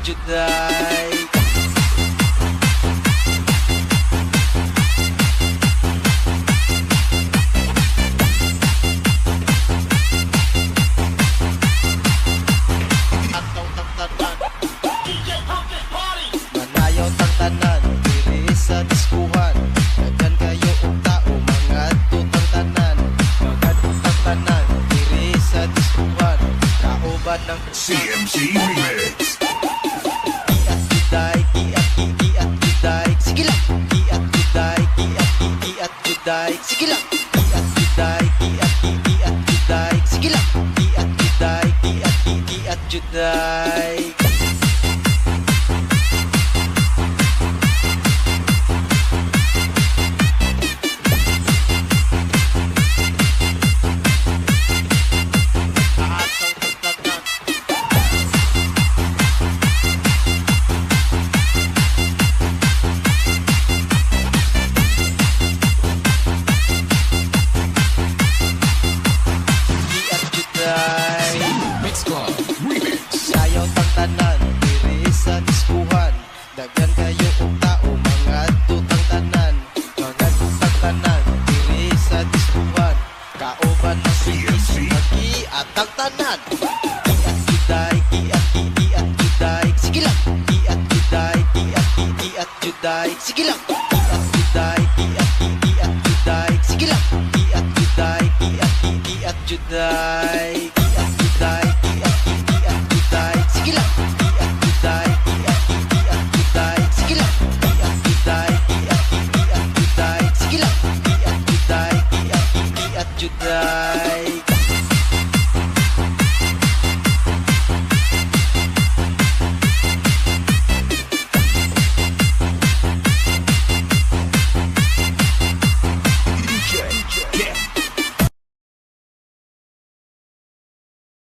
juday. Manayaw tang tanan diri sa diskuhan, daghan kayo og tao mga tutang tanan, daghan utang tanan diri sa diskuhan, kauban ng CMC Remix. Giat juday, giat juday, sige lang. Giat juday, giat juday, sige lang. Giat juday, giat juday, sige lang. Giat juday, giat juday. Mix Club Remix. Sayaw tang tanan diri sa diskuhan, daghan kayo og tao mga tutang tanan, mga tutang tanan diri sa diskuhan, kauban ng CMC. giat ang tanan. Giat juday, giat juday, sige lang. Giat juday, giat juday, sige lang. Giat juday, giat juday, sige lang. Giat juday, giat juday. Giat juday, giat juday, sige lang. Giat juday, giat juday, sige lang. Giat juday, giat juday, sige lang. Giat juday, giat juday.